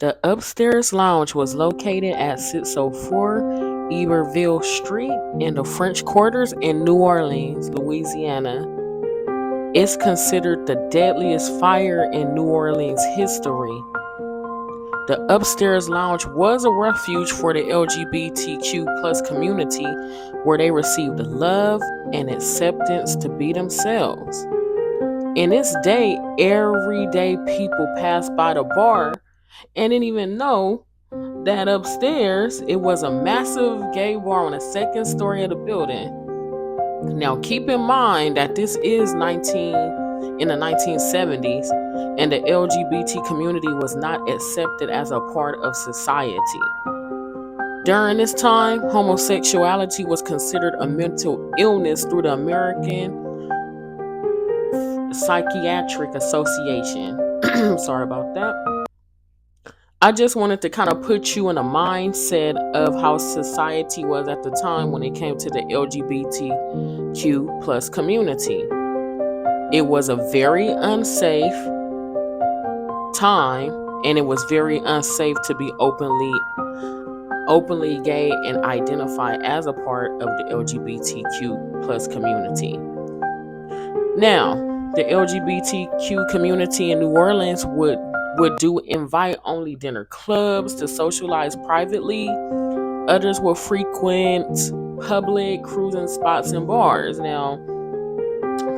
The upstairs lounge was located at 604 Iberville Street in the French Quarters in New Orleans, Louisiana. It's considered the deadliest fire in New Orleans history. The upstairs lounge was a refuge for the LGBTQ plus community where they received love and acceptance to be themselves. In its day, everyday people passed by the bar and didn't even know that upstairs it was a massive gay bar on the second story of the building. Now keep in mind that this is 19 in the 1970s and the LGBT community was not accepted as a part of society. During this time, homosexuality was considered a mental illness through the American Psychiatric Association. Sorry about that. I just wanted to kind of put you in a mindset of how society was at the time when it came to the LGBTQ plus community. It was a very unsafe time, and it was very unsafe to be openly gay and identify as a part of the LGBTQ plus community. Now, the LGBTQ community in New Orleans would do invite only dinner clubs to socialize privately. Others will frequent public cruising spots and bars. Now,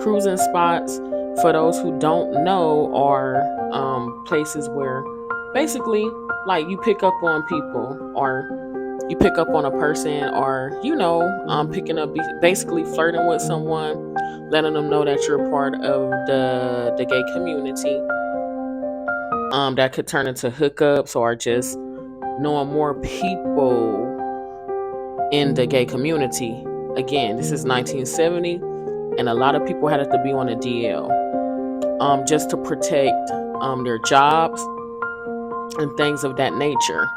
cruising spots, for those who don't know, are places where basically like you pick up on people or you pick up on a person or picking up, basically flirting with someone, letting them know that you're part of the gay community. That could turn into hookups or just knowing more people in the gay community. Again, this is 1970, and a lot of people had to be on a DL just to protect their jobs and things of that nature.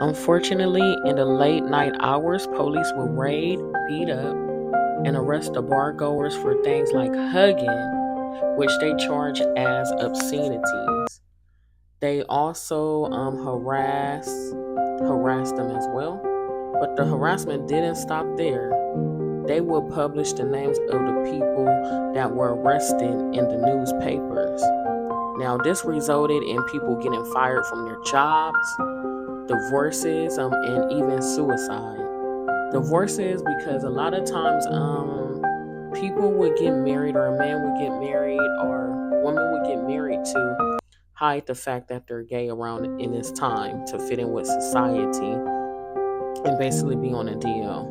Unfortunately, in the late night hours, police will raid, beat up, and arrest the bar goers for things like hugging, which they charge as obscenities. They also harass them as well, but the harassment didn't stop there. They would publish the names of the people that were arrested in the newspapers. Now, this resulted in people getting fired from their jobs, divorces, and even suicide. Divorces, because a lot of times people would get married, or a man would get married, or a woman would get married to hide the fact that they're gay around in this time to fit in with society and basically be on a deal.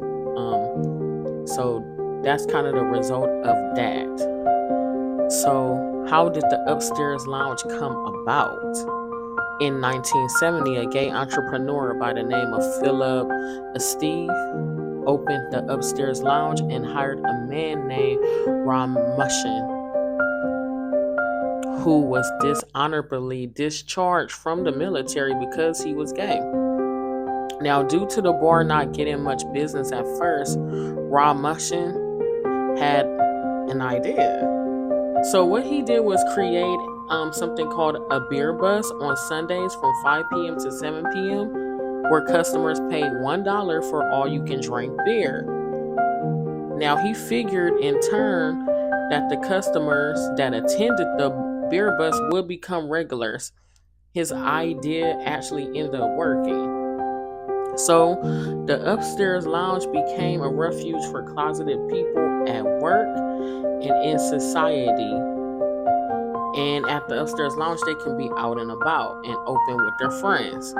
So that's kind of the result of that. So how did the upstairs lounge come about? In 1970, a gay entrepreneur by the name of Philip Steve opened the upstairs lounge and hired a man named Ramushin, who was dishonorably discharged from the military because he was gay. Now, due to the bar not getting much business at first, Ramushin had an idea. So what he did was create something called a beer bus on Sundays from 5 p.m. to 7 p.m., where customers paid $1 for all you can drink beer. Now, he figured in turn that the customers that attended the beer bus would become regulars. His idea actually ended up working. So the upstairs lounge became a refuge for closeted people at work and in society. And at the upstairs lounge, they can be out and about and open with their friends.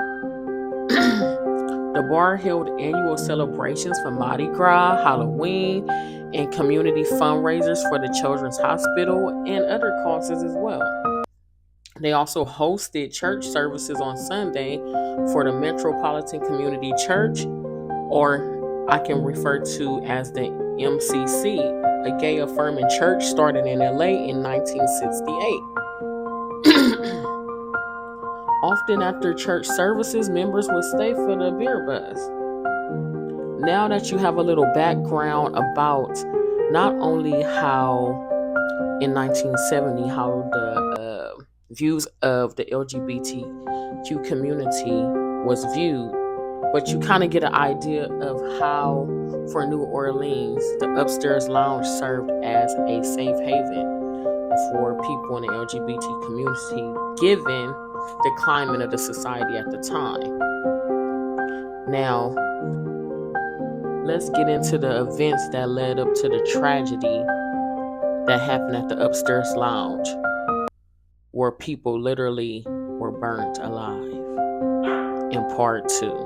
The bar held annual celebrations for Mardi Gras, Halloween, and community fundraisers for the Children's Hospital and other causes as well. They also hosted church services on Sunday for the Metropolitan Community Church, or I can refer to as the MCC, a gay affirming church started in LA in 1968. Often after church services, members would stay for the beer bus. Now that you have a little background about not only how in 1970 how the views of the LGBTQ community was viewed, but you kind of get an idea of how, for New Orleans, the upstairs lounge served as a safe haven for people in the LGBT community, given the climate of the society at the time. Now, let's get into the events that led up to the tragedy that happened at the upstairs lounge, where people literally were burnt alive, in part 2.